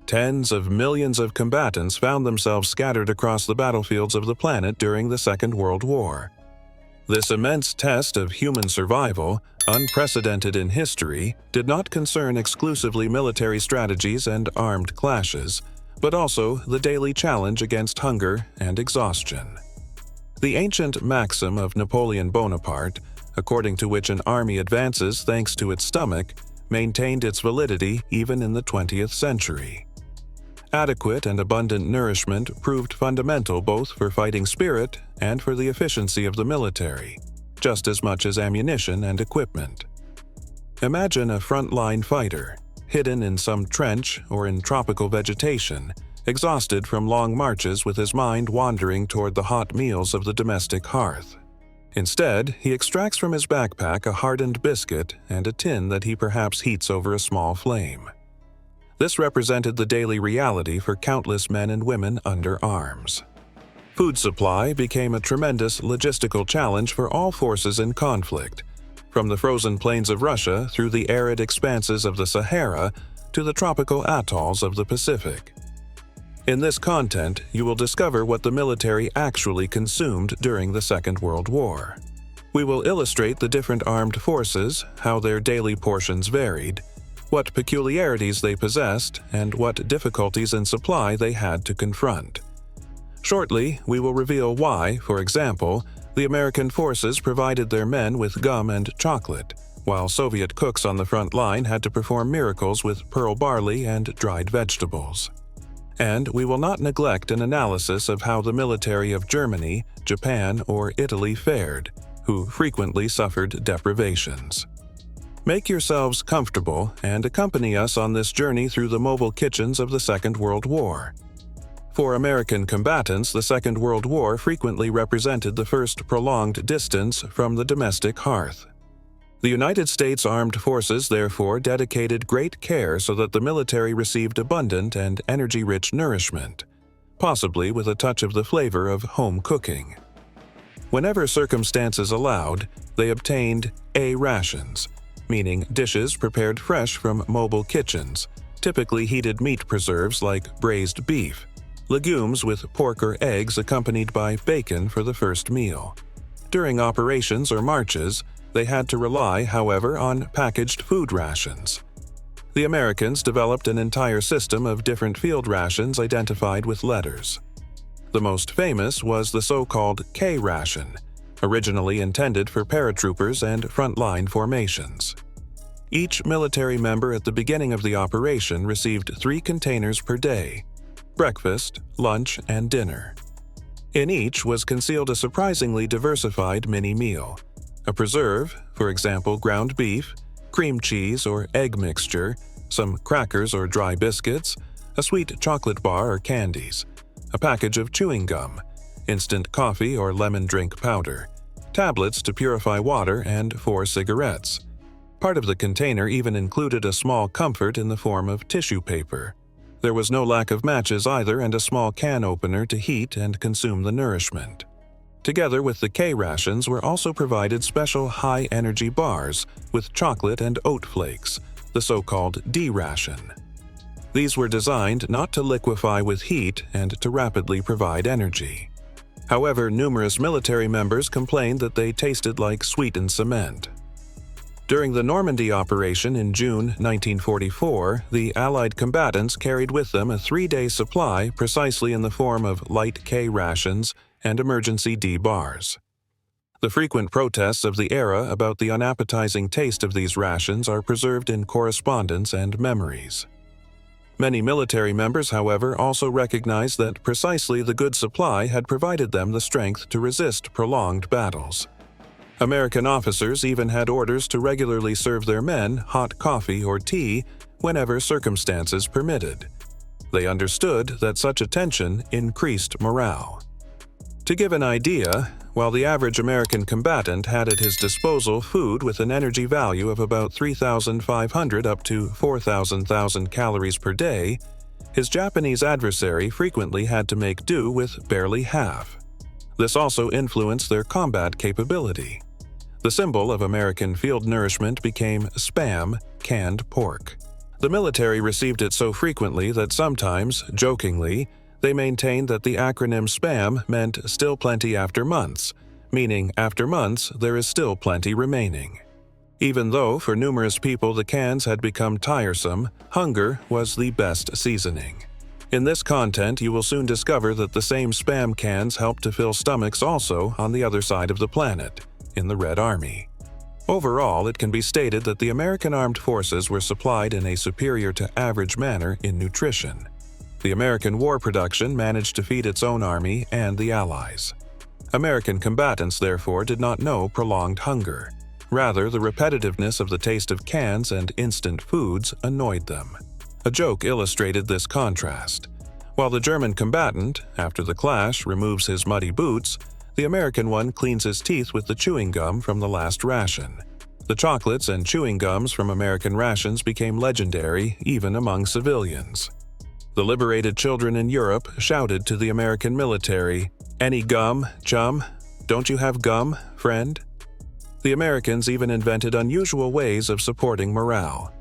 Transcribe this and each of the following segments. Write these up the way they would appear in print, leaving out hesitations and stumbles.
tens of millions of combatants found themselves scattered across the battlefields of the planet during the Second World War. This immense test of human survival, unprecedented in history, did not concern exclusively military strategies and armed clashes, but also the daily challenge against hunger and exhaustion. The ancient maxim of Napoleon Bonaparte, according to which an army advances thanks to its stomach, maintained its validity even in the 20th century. Adequate and abundant nourishment proved fundamental both for fighting spirit and for the efficiency of the military, just as much as ammunition and equipment. Imagine a frontline fighter, hidden in some trench or in tropical vegetation, exhausted from long marches with his mind wandering toward the hot meals of the domestic hearth. Instead, he extracts from his backpack a hardened biscuit and a tin that he perhaps heats over a small flame. This represented the daily reality for countless men and women under arms. Food supply became a tremendous logistical challenge for all forces in conflict, from the frozen plains of Russia through the arid expanses of the Sahara to the tropical atolls of the Pacific. In this content, you will discover what the military actually consumed during the Second World War. We will illustrate the different armed forces, how their daily portions varied, what peculiarities they possessed, and what difficulties in supply they had to confront. Shortly, we will reveal why, for example, the American forces provided their men with gum and chocolate, while Soviet cooks on the front line had to perform miracles with pearl barley and dried vegetables. And we will not neglect an analysis of how the military of Germany, Japan, or Italy fared, who frequently suffered deprivations. Make yourselves comfortable and accompany us on this journey through the mobile kitchens of the Second World War. For American combatants, the Second World War frequently represented the first prolonged distance from the domestic hearth. The United States Armed Forces therefore dedicated great care so that the military received abundant and energy-rich nourishment, possibly with a touch of the flavor of home cooking. Whenever circumstances allowed, they obtained A-rations, meaning dishes prepared fresh from mobile kitchens, typically heated meat preserves like braised beef, legumes with pork or eggs accompanied by bacon for the first meal. During operations or marches, they had to rely, however, on packaged food rations. The Americans developed an entire system of different field rations identified with letters. The most famous was the so-called K-Ration, originally intended for paratroopers and frontline formations. Each military member at the beginning of the operation received 3 containers per day: breakfast, lunch, and dinner. In each was concealed a surprisingly diversified mini-meal: a preserve, for example ground beef, cream cheese or egg mixture, some crackers or dry biscuits, a sweet chocolate bar or candies, a package of chewing gum, instant coffee or lemon drink powder, tablets to purify water, and 4 cigarettes. Part of the container even included a small comfort in the form of tissue paper. There was no lack of matches either, and a small can opener to heat and consume the nourishment. Together with the K-rations were also provided special high-energy bars with chocolate and oat flakes, the so-called D-Ration. These were designed not to liquefy with heat and to rapidly provide energy. However, numerous military members complained that they tasted like sweetened cement. During the Normandy operation in June 1944, the Allied combatants carried with them a 3-day supply precisely in the form of light K-rations and emergency D-bars. The frequent protests of the era about the unappetizing taste of these rations are preserved in correspondence and memories. Many military members, however, also recognized that precisely the good supply had provided them the strength to resist prolonged battles. American officers even had orders to regularly serve their men hot coffee or tea whenever circumstances permitted. They understood that such attention increased morale. To give an idea, while the average American combatant had at his disposal food with an energy value of about 3,500 up to 4,000 calories per day, his Japanese adversary frequently had to make do with barely half. This also influenced their combat capability. The symbol of American field nourishment became SPAM, canned pork. The military received it so frequently that sometimes, jokingly, they maintained that the acronym SPAM meant still plenty after months, meaning after months there is still plenty remaining. Even though for numerous people the cans had become tiresome, hunger was the best seasoning. In this content, you will soon discover that the same SPAM cans help to fill stomachs also on the other side of the planet, in the Red Army. Overall, it can be stated that the American Armed Forces were supplied in a superior to average manner in nutrition. The American war production managed to feed its own army and the Allies. American combatants, therefore, did not know prolonged hunger. Rather, the repetitiveness of the taste of cans and instant foods annoyed them. A joke illustrated this contrast. While the German combatant, after the clash, removes his muddy boots, the American one cleans his teeth with the chewing gum from the last ration. The chocolates and chewing gums from American rations became legendary even among civilians. The liberated children in Europe shouted to the American military, "Any gum, chum? Don't you have gum, friend?" The Americans even invented unusual ways of supporting morale.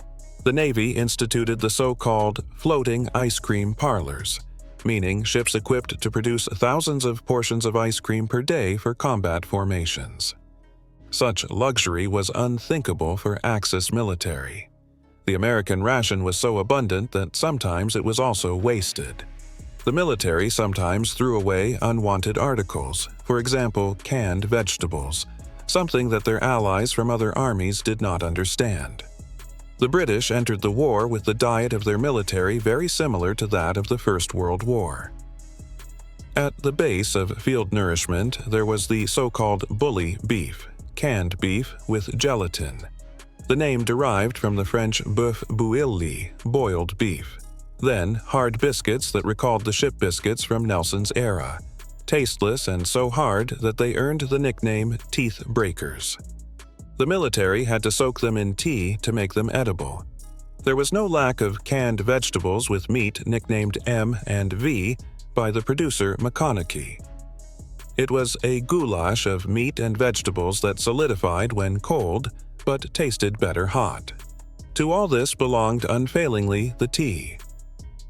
The Navy instituted the so-called floating ice cream parlors, meaning ships equipped to produce thousands of portions of ice cream per day for combat formations. Such luxury was unthinkable for Axis military. The American ration was so abundant that sometimes it was also wasted. The military sometimes threw away unwanted articles, for example, canned vegetables, something that their allies from other armies did not understand. The British entered the war with the diet of their military very similar to that of the First World War. At the base of field nourishment, there was the so-called bully beef, canned beef with gelatin. The name derived from the French bœuf bouilli, boiled beef. Then, hard biscuits that recalled the ship biscuits from Nelson's era, tasteless and so hard that they earned the nickname teeth breakers. The military had to soak them in tea to make them edible. There was no lack of canned vegetables with meat nicknamed M and V by the producer McConaughey. It was a goulash of meat and vegetables that solidified when cold, but tasted better hot. To all this belonged unfailingly the tea.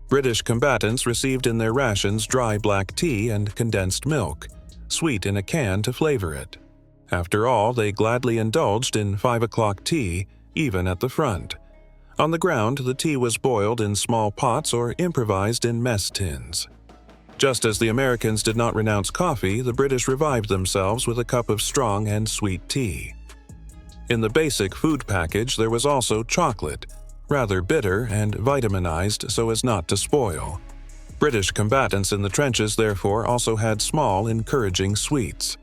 British combatants received in their rations dry black tea and condensed milk, sweet in a can to flavor it. After all, they gladly indulged in 5 o'clock tea, even at the front. On the ground, the tea was boiled in small pots or improvised in mess tins. Just as the Americans did not renounce coffee, the British revived themselves with a cup of strong and sweet tea. In the basic food package, there was also chocolate, rather bitter and vitaminized so as not to spoil. British combatants in the trenches therefore also had small, encouraging sweets.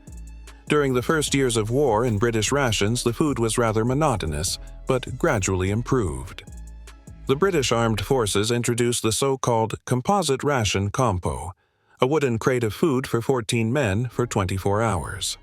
During the first years of war in British rations, the food was rather monotonous, but gradually improved. The British Armed Forces introduced the so-called composite ration Compo, a wooden crate of food for 14 men for 24 hours.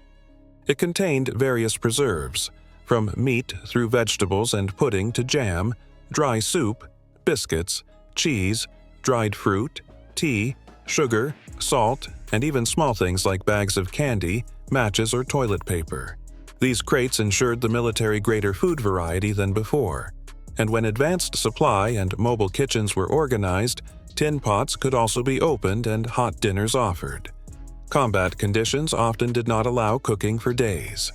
It contained various preserves, from meat through vegetables and pudding to jam, dry soup, biscuits, cheese, dried fruit, tea, sugar, salt, and even small things like bags of candy, matches, or toilet paper. These crates ensured the military greater food variety than before, and when advanced supply and mobile kitchens were organized, tin pots could also be opened and hot dinners offered. Combat conditions often did not allow cooking for days.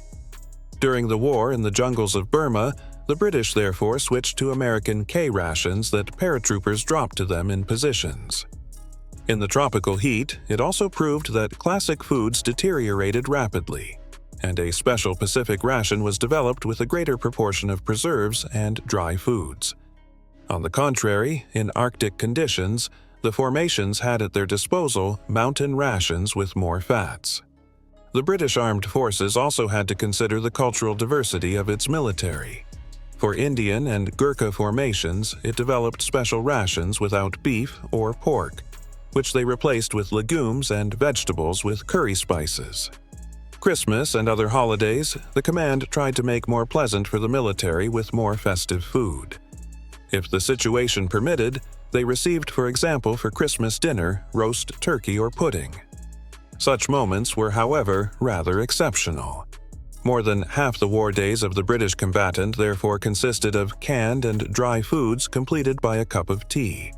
During the war in the jungles of Burma, the British therefore switched to American K-Rations that paratroopers dropped to them in positions. In the tropical heat, it also proved that classic foods deteriorated rapidly, and a special Pacific ration was developed with a greater proportion of preserves and dry foods. On the contrary, in Arctic conditions, the formations had at their disposal mountain rations with more fats. The British Armed Forces also had to consider the cultural diversity of its military. For Indian and Gurkha formations, it developed special rations without beef or pork, which they replaced with legumes and vegetables with curry spices. Christmas and other holidays, the command tried to make more pleasant for the military with more festive food. If the situation permitted, they received, for example, for Christmas dinner, roast turkey or pudding. Such moments were, however, rather exceptional. More than half the war days of the British combatant therefore consisted of canned and dry foods completed by a cup of tea.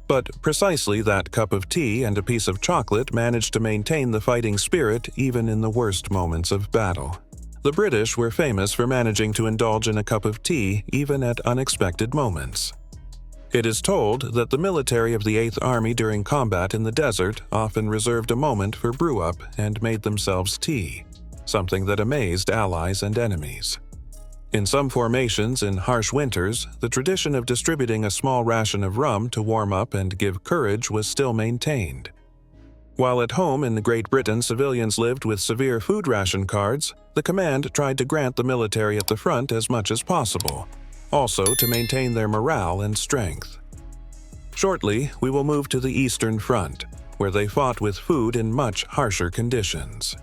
But precisely that cup of tea and a piece of chocolate managed to maintain the fighting spirit even in the worst moments of battle. The British were famous for managing to indulge in a cup of tea even at unexpected moments. It is told that the military of the 8th Army during combat in the desert often reserved a moment for brew-up and made themselves tea, something that amazed allies and enemies. In some formations in harsh winters, the tradition of distributing a small ration of rum to warm up and give courage was still maintained. While at home in Great Britain civilians lived with severe food ration cards, the command tried to grant the military at the front as much as possible, also to maintain their morale and strength. Shortly, we will move to the Eastern Front, where they fought with food in much harsher conditions.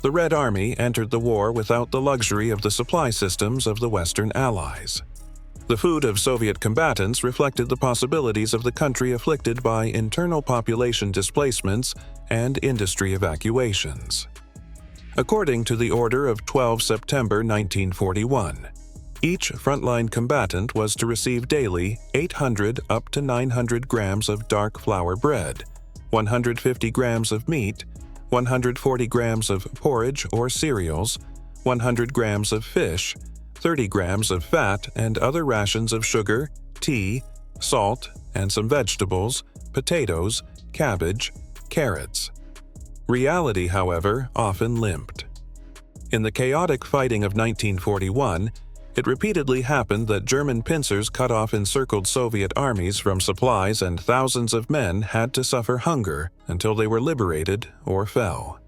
The Red Army entered the war without the luxury of the supply systems of the Western Allies. The food of Soviet combatants reflected the possibilities of the country afflicted by internal population displacements and industry evacuations. According to the order of 12 September 1941, each frontline combatant was to receive daily 800 up to 900 grams of dark flour bread, 150 grams of meat, 140 grams of porridge or cereals, 100 grams of fish, 30 grams of fat and other rations of sugar, tea, salt, and some vegetables, potatoes, cabbage, carrots. Reality, however, often limped. In the chaotic fighting of 1941, it repeatedly happened that German pincers cut off encircled Soviet armies from supplies, and thousands of men had to suffer hunger until they were liberated or fell.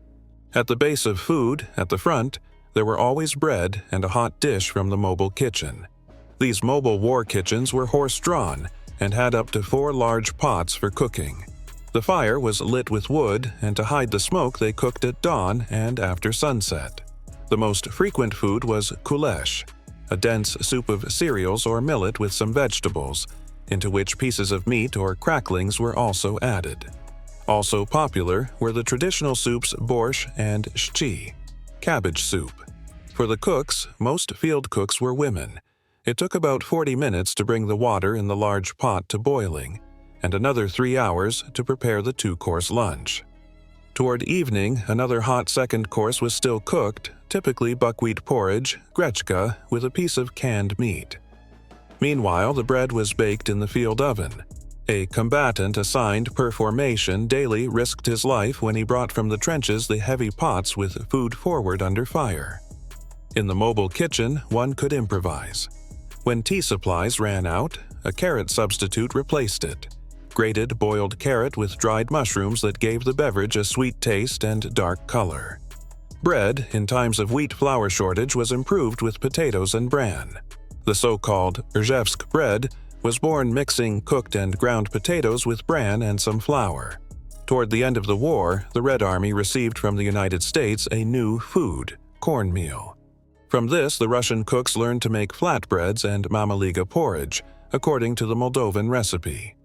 At the base of food, at the front, there were always bread and a hot dish from the mobile kitchen. These mobile war kitchens were horse-drawn and had up to 4 large pots for cooking. The fire was lit with wood, and to hide the smoke they cooked at dawn and after sunset. The most frequent food was kulesh, a dense soup of cereals or millet with some vegetables, into which pieces of meat or cracklings were also added. Also popular were the traditional soups borscht and shchi, cabbage soup. For the cooks, most field cooks were women. It took about 40 minutes to bring the water in the large pot to boiling, and another 3 hours to prepare the 2-course lunch. Toward evening, another hot second course was still cooked, typically buckwheat porridge, gretchka, with a piece of canned meat. Meanwhile, the bread was baked in the field oven. A combatant assigned per formation daily risked his life when he brought from the trenches the heavy pots with food forward under fire. In the mobile kitchen, one could improvise. When tea supplies ran out, a carrot substitute replaced it. Grated boiled carrot with dried mushrooms that gave the beverage a sweet taste and dark color. Bread, in times of wheat flour shortage, was improved with potatoes and bran. The so-called Rzhevsk bread was born mixing cooked and ground potatoes with bran and some flour. Toward the end of the war, the Red Army received from the United States a new food, cornmeal. From this, the Russian cooks learned to make flatbreads and mamaliga porridge, according to the Moldovan recipe.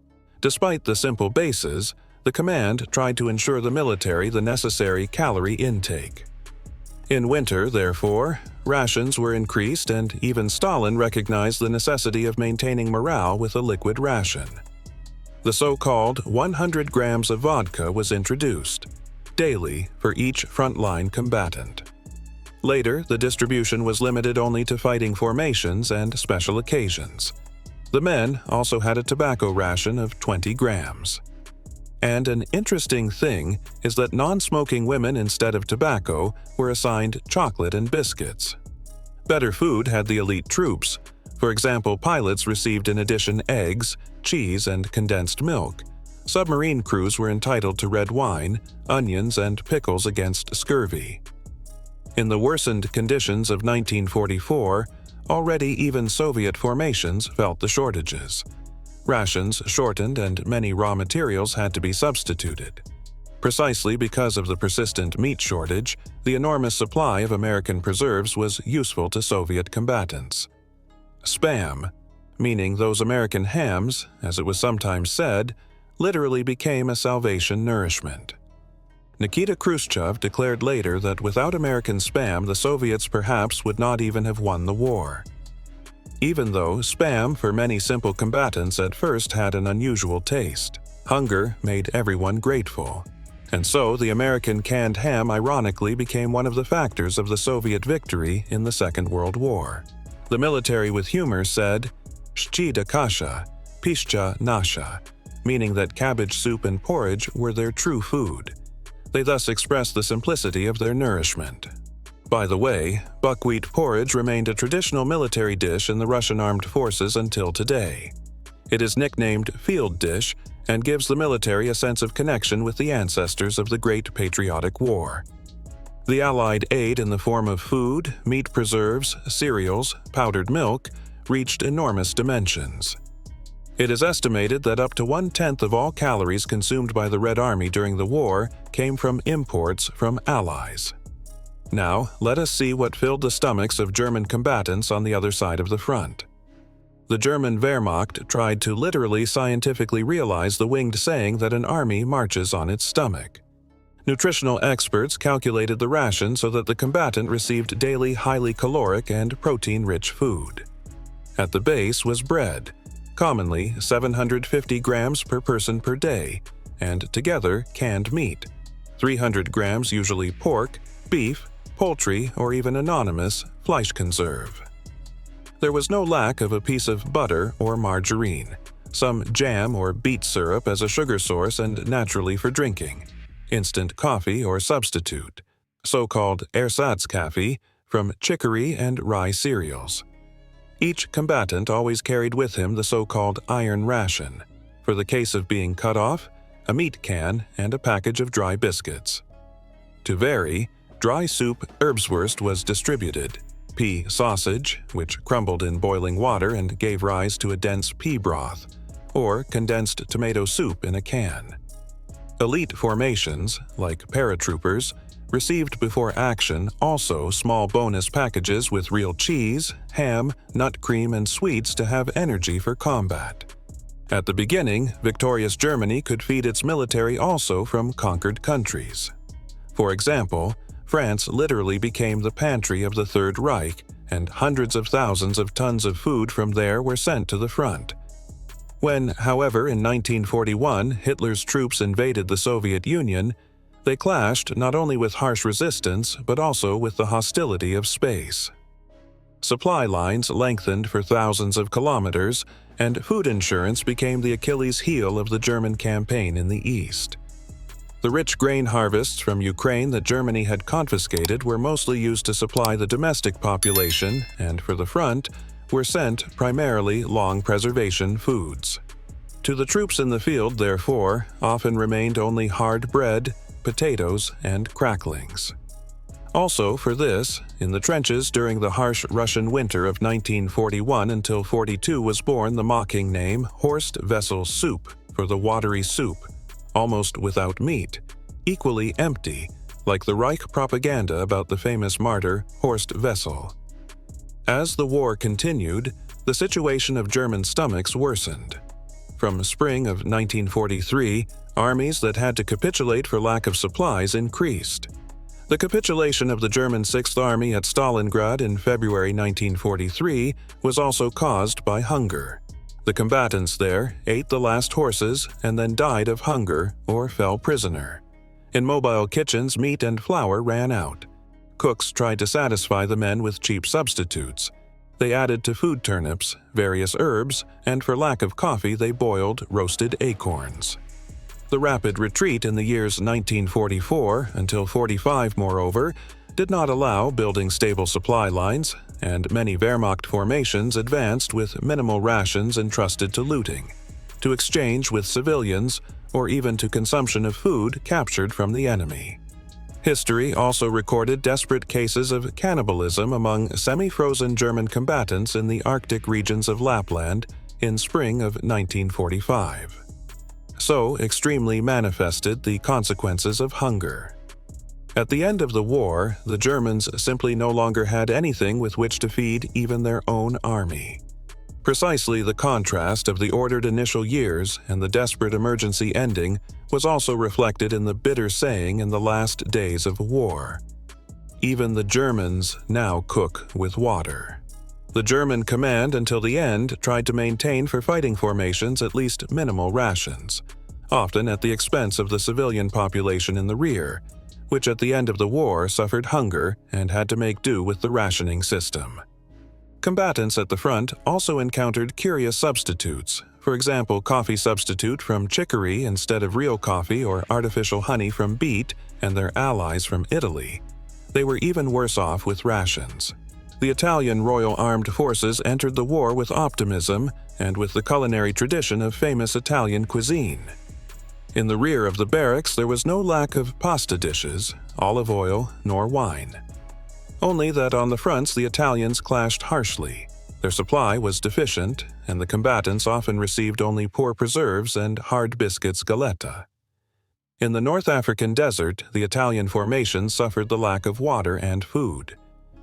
Despite the simple bases, the command tried to ensure the military the necessary calorie intake. In winter, therefore, rations were increased, and even Stalin recognized the necessity of maintaining morale with a liquid ration. The so-called 100 grams of vodka was introduced, daily for each frontline combatant. Later, the distribution was limited only to fighting formations and special occasions. The men also had a tobacco ration of 20 grams. And an interesting thing is that non-smoking women instead of tobacco were assigned chocolate and biscuits. Better food had the elite troops. For example, pilots received in addition eggs, cheese, and condensed milk. Submarine crews were entitled to red wine, onions, and pickles against scurvy. In the worsened conditions of 1944, already even Soviet formations felt the shortages. Rations shortened and many raw materials had to be substituted. Precisely because of the persistent meat shortage, the enormous supply of American preserves was useful to Soviet combatants. Spam, meaning those American hams, as it was sometimes said, literally became a salvation nourishment. Nikita Khrushchev declared later that without American Spam, the Soviets perhaps would not even have won the war. Even though Spam for many simple combatants at first had an unusual taste, hunger made everyone grateful. And so the American canned ham ironically became one of the factors of the Soviet victory in the Second World War. The military with humor said, "Shchi da kasha, pishcha nasha," meaning that cabbage soup and porridge were their true food. They thus expressed the simplicity of their nourishment. By the way, buckwheat porridge remained a traditional military dish in the Russian armed forces until today. It is nicknamed field dish and gives the military a sense of connection with the ancestors of the Great Patriotic War. The Allied aid in the form of food, meat preserves, cereals, powdered milk reached enormous dimensions. It is estimated that up to 1/10 of all calories consumed by the Red Army during the war came from imports from Allies. Now, let us see what filled the stomachs of German combatants on the other side of the front. The German Wehrmacht tried to literally scientifically realize the winged saying that an army marches on its stomach. Nutritional experts calculated the ration so that the combatant received daily highly caloric and protein-rich food. At the base was bread, commonly 750 grams per person per day, and together canned meat, 300 grams usually pork, beef, poultry, or even anonymous Fleischkonserve. There was no lack of a piece of butter or margarine, some jam or beet syrup as a sugar source and naturally for drinking, instant coffee or substitute, so-called Ersatzkaffee, from chicory and rye cereals. Each combatant always carried with him the so-called iron ration, for the case of being cut off, a meat can, and a package of dry biscuits. To vary, dry soup Erbswurst was distributed, pea sausage, which crumbled in boiling water and gave rise to a dense pea broth, or condensed tomato soup in a can. Elite formations, like paratroopers, received before action also small bonus packages with real cheese, ham, nut cream, and sweets to have energy for combat. At the beginning, victorious Germany could feed its military also from conquered countries. For example, France literally became the pantry of the Third Reich, and hundreds of thousands of tons of food from there were sent to the front. When, however, in 1941 Hitler's troops invaded the Soviet Union, they clashed not only with harsh resistance but also with the hostility of space. Supply lines lengthened for thousands of kilometers, and food insurance became the Achilles heel of the German campaign in the East. The rich grain harvests from Ukraine that Germany had confiscated were mostly used to supply the domestic population, and for the front, were sent primarily long preservation foods. To the troops in the field, therefore, often remained only hard bread, potatoes, and cracklings. Also, for this, in the trenches during the harsh Russian winter of 1941 until 42 was born the mocking name Horst Wessel soup for the watery soup, almost without meat, equally empty, like the Reich propaganda about the famous martyr Horst Wessel. As the war continued, the situation of German stomachs worsened. From spring of 1943, armies that had to capitulate for lack of supplies increased. The capitulation of the German Sixth Army at Stalingrad in February 1943 was also caused by hunger. The combatants there ate the last horses and then died of hunger or fell prisoner. In mobile kitchens, meat and flour ran out. Cooks tried to satisfy the men with cheap substitutes. They added to food turnips, various herbs, and for lack of coffee they boiled roasted acorns. The rapid retreat in the years 1944 until 45, moreover, did not allow building stable supply lines, and many Wehrmacht formations advanced with minimal rations entrusted to looting, to exchange with civilians, or even to consumption of food captured from the enemy. History also recorded desperate cases of cannibalism among semi-frozen German combatants in the Arctic regions of Lapland in spring of 1945. So extremely manifested the consequences of hunger. At the end of the war, the Germans simply no longer had anything with which to feed even their own army. Precisely the contrast of the ordered initial years and the desperate emergency ending was also reflected in the bitter saying in the last days of war. Even the Germans now cook with water. The German command until the end tried to maintain for fighting formations at least minimal rations, often at the expense of the civilian population in the rear, which at the end of the war suffered hunger and had to make do with the rationing system. Combatants at the front also encountered curious substitutes, for example coffee substitute from chicory instead of real coffee or artificial honey from beet and their allies from Italy. They were even worse off with rations. The Italian Royal Armed Forces entered the war with optimism and with the culinary tradition of famous Italian cuisine. In the rear of the barracks there was no lack of pasta dishes, olive oil, nor wine. Only that on the fronts the Italians clashed harshly. Their supply was deficient, and the combatants often received only poor preserves and hard biscuits galletta. In the North African desert, the Italian formation suffered the lack of water and food.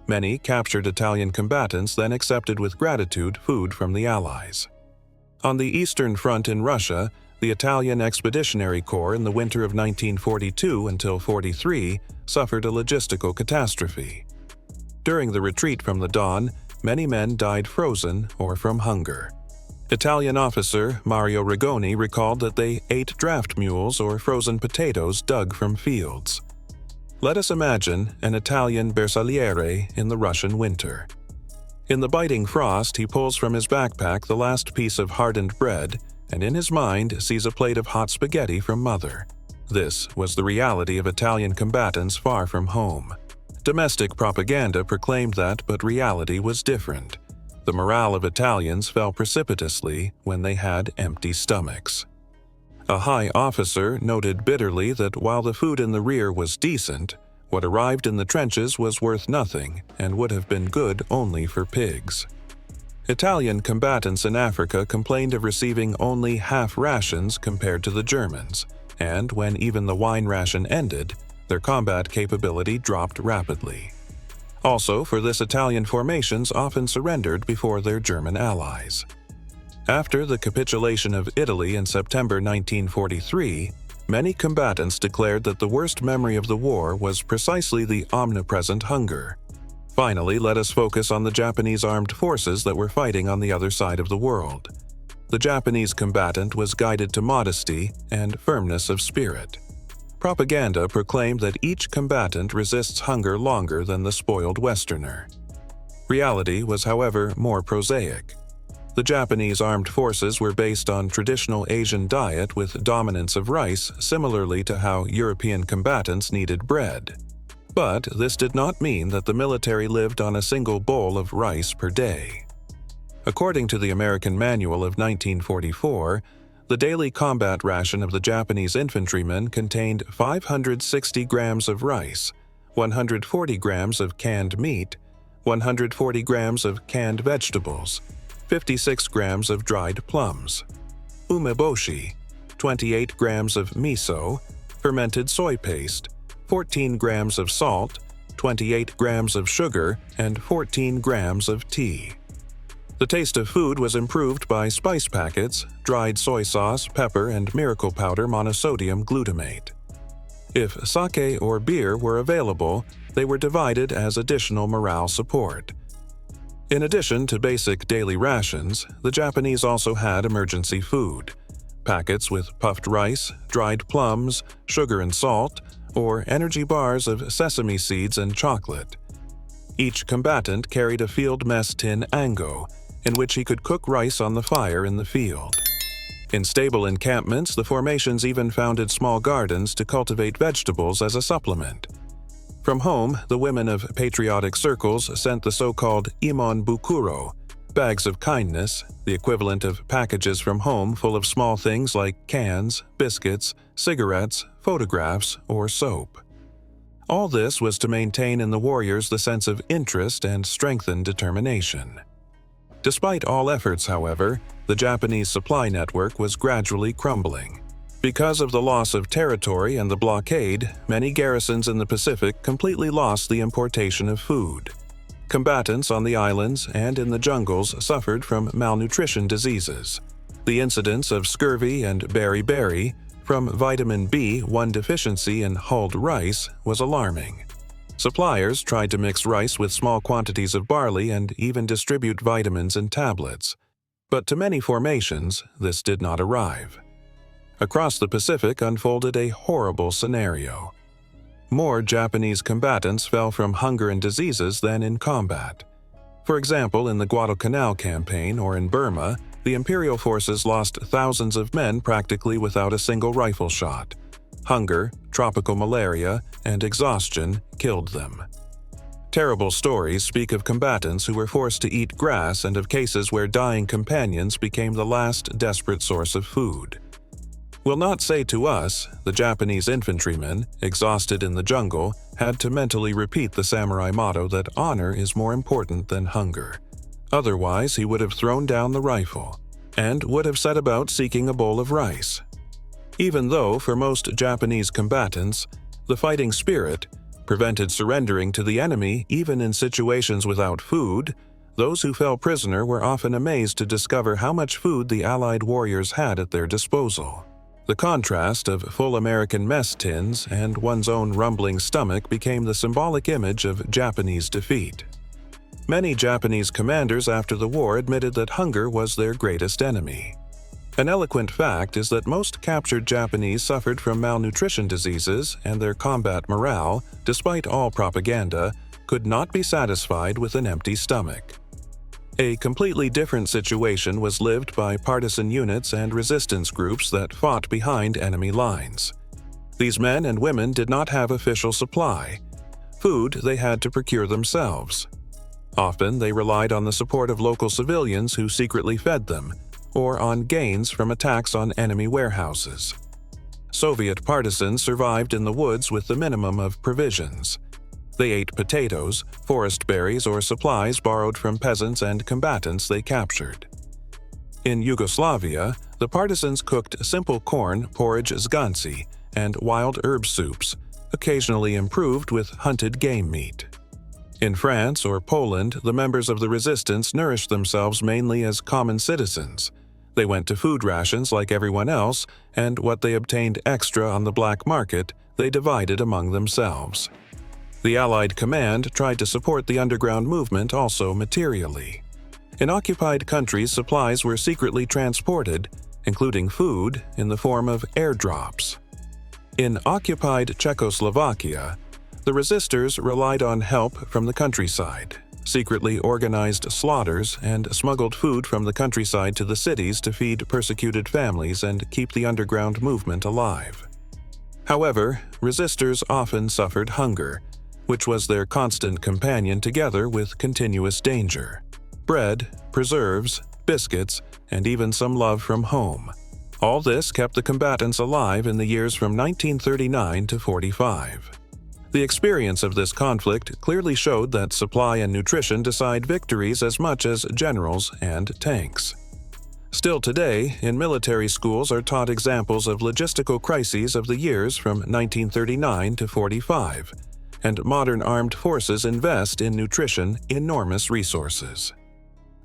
Many captured Italian combatants then accepted with gratitude food from the Allies. On the Eastern Front in Russia, the Italian Expeditionary Corps in the winter of 1942 until 43 suffered a logistical catastrophe. During the retreat from the Don, many men died frozen or from hunger. Italian officer Mario Rigoni recalled that they ate draft mules or frozen potatoes dug from fields. Let us imagine an Italian bersagliere in the Russian winter. In the biting frost, he pulls from his backpack the last piece of hardened bread and in his mind sees a plate of hot spaghetti from mother. This was the reality of Italian combatants far from home. Domestic propaganda proclaimed that, but reality was different. The morale of Italians fell precipitously when they had empty stomachs. A high officer noted bitterly that while the food in the rear was decent, what arrived in the trenches was worth nothing and would have been good only for pigs. Italian combatants in Africa complained of receiving only half rations compared to the Germans, and when even the wine ration ended, their combat capability dropped rapidly. Also, for this Italian formations often surrendered before their German allies. After the capitulation of Italy in September 1943, many combatants declared that the worst memory of the war was precisely the omnipresent hunger. Finally, let us focus on the Japanese armed forces that were fighting on the other side of the world. The Japanese combatant was guided to modesty and firmness of spirit. Propaganda proclaimed that each combatant resists hunger longer than the spoiled Westerner. Reality was, however, more prosaic. The Japanese armed forces were based on traditional Asian diet with dominance of rice, similarly to how European combatants needed bread. But this did not mean that the military lived on a single bowl of rice per day. According to the American Manual of 1944, the daily combat ration of the Japanese infantrymen contained 560 grams of rice, 140 grams of canned meat, 140 grams of canned vegetables, 56 grams of dried plums, umeboshi, 28 grams of miso, fermented soy paste, 14 grams of salt, 28 grams of sugar, and 14 grams of tea. The taste of food was improved by spice packets, dried soy sauce, pepper, and miracle powder monosodium glutamate. If sake or beer were available, they were divided as additional morale support. In addition to basic daily rations, the Japanese also had emergency food: packets with puffed rice, dried plums, sugar and salt, or energy bars of sesame seeds and chocolate. Each combatant carried a field mess tin ango, in which he could cook rice on the fire in the field. In stable encampments, the formations even founded small gardens to cultivate vegetables as a supplement. From home, the women of patriotic circles sent the so-called imon bukuro, bags of kindness, the equivalent of packages from home full of small things like cans, biscuits, cigarettes, photographs, or soap. All this was to maintain in the warriors the sense of interest and strengthen determination. Despite all efforts, however, the Japanese supply network was gradually crumbling. Because of the loss of territory and the blockade, many garrisons in the Pacific completely lost the importation of food. Combatants on the islands and in the jungles suffered from malnutrition diseases. The incidence of scurvy and beriberi from vitamin B1 deficiency in hulled rice was alarming. Suppliers tried to mix rice with small quantities of barley and even distribute vitamins in tablets. But to many formations, this did not arrive. Across the Pacific unfolded a horrible scenario. More Japanese combatants fell from hunger and diseases than in combat. For example, in the Guadalcanal campaign or in Burma, the imperial forces lost thousands of men practically without a single rifle shot. Hunger, tropical malaria, and exhaustion killed them. Terrible stories speak of combatants who were forced to eat grass and of cases where dying companions became the last desperate source of food. We'll not say to us, the Japanese infantryman, exhausted in the jungle, had to mentally repeat the samurai motto that honor is more important than hunger. Otherwise, he would have thrown down the rifle and would have set about seeking a bowl of rice. Even though, for most Japanese combatants, the fighting spirit prevented surrendering to the enemy even in situations without food, those who fell prisoner were often amazed to discover how much food the Allied warriors had at their disposal. The contrast of full American mess tins and one's own rumbling stomach became the symbolic image of Japanese defeat. Many Japanese commanders after the war admitted that hunger was their greatest enemy. An eloquent fact is that most captured Japanese suffered from malnutrition diseases, and their combat morale, despite all propaganda, could not be satisfied with an empty stomach. A completely different situation was lived by partisan units and resistance groups that fought behind enemy lines. These men and women did not have official supply. Food they had to procure themselves. Often they relied on the support of local civilians who secretly fed them, or on gains from attacks on enemy warehouses. Soviet partisans survived in the woods with the minimum of provisions. They ate potatoes, forest berries, or supplies borrowed from peasants and combatants they captured. In Yugoslavia, the partisans cooked simple corn porridge zganci and wild herb soups, occasionally improved with hunted game meat. In France or Poland, the members of the resistance nourished themselves mainly as common citizens. They went to food rations like everyone else, and what they obtained extra on the black market, they divided among themselves. The Allied command tried to support the underground movement also materially. In occupied countries, supplies were secretly transported, including food, in the form of airdrops. In occupied Czechoslovakia, the resistors relied on help from the countryside, secretly organized slaughters, and smuggled food from the countryside to the cities to feed persecuted families and keep the underground movement alive. However, resistors often suffered hunger, which was their constant companion together with continuous danger. Bread, preserves, biscuits, and even some love from home. All this kept the combatants alive in the years from 1939 to 45. The experience of this conflict clearly showed that supply and nutrition decide victories as much as generals and tanks. Still today, in military schools are taught examples of logistical crises of the years from 1939 to 45, and modern armed forces invest in nutrition enormous resources.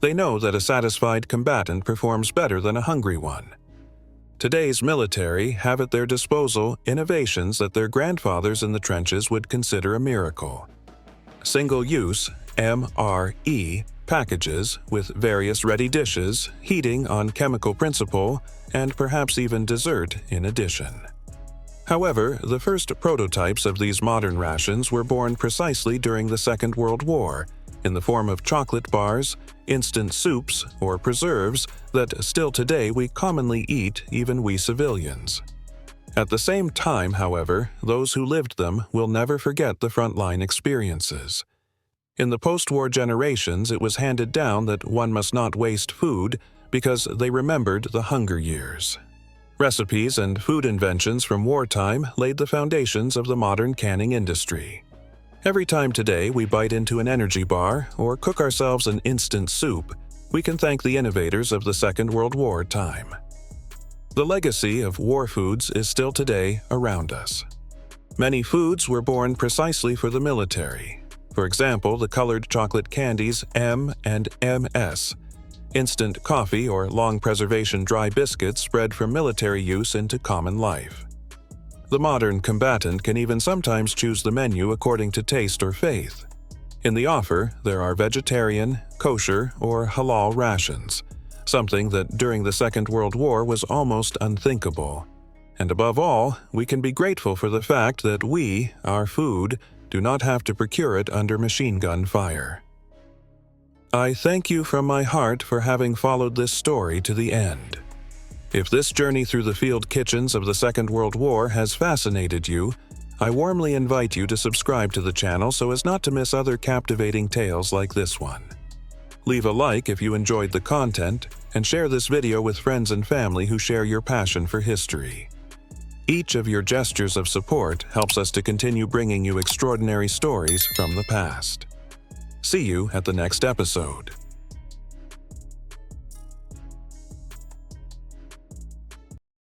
They know that a satisfied combatant performs better than a hungry one. Today's military have at their disposal innovations that their grandfathers in the trenches would consider a miracle. Single-use MRE packages with various ready dishes, heating on chemical principle, and perhaps even dessert in addition. However, the first prototypes of these modern rations were born precisely during the Second World War, in the form of chocolate bars, instant soups, or preserves that still today we commonly eat, even we civilians. At the same time, however, those who lived them will never forget the frontline experiences. In the post-war generations, it was handed down that one must not waste food because they remembered the hunger years. Recipes and food inventions from wartime laid the foundations of the modern canning industry. Every time today we bite into an energy bar or cook ourselves an instant soup, we can thank the innovators of the Second World War time. The legacy of war foods is still today around us. Many foods were born precisely for the military. For example, the colored chocolate candies M and MS, instant coffee or long preservation dry biscuits spread from military use into common life. The modern combatant can even sometimes choose the menu according to taste or faith. In the offer, there are vegetarian, kosher, or halal rations, something that during the Second World War was almost unthinkable. And above all, we can be grateful for the fact that we, our food, do not have to procure it under machine gun fire. I thank you from my heart for having followed this story to the end. If this journey through the field kitchens of the Second World War has fascinated you, I warmly invite you to subscribe to the channel so as not to miss other captivating tales like this one. Leave a like if you enjoyed the content, and share this video with friends and family who share your passion for history. Each of your gestures of support helps us to continue bringing you extraordinary stories from the past. See you at the next episode.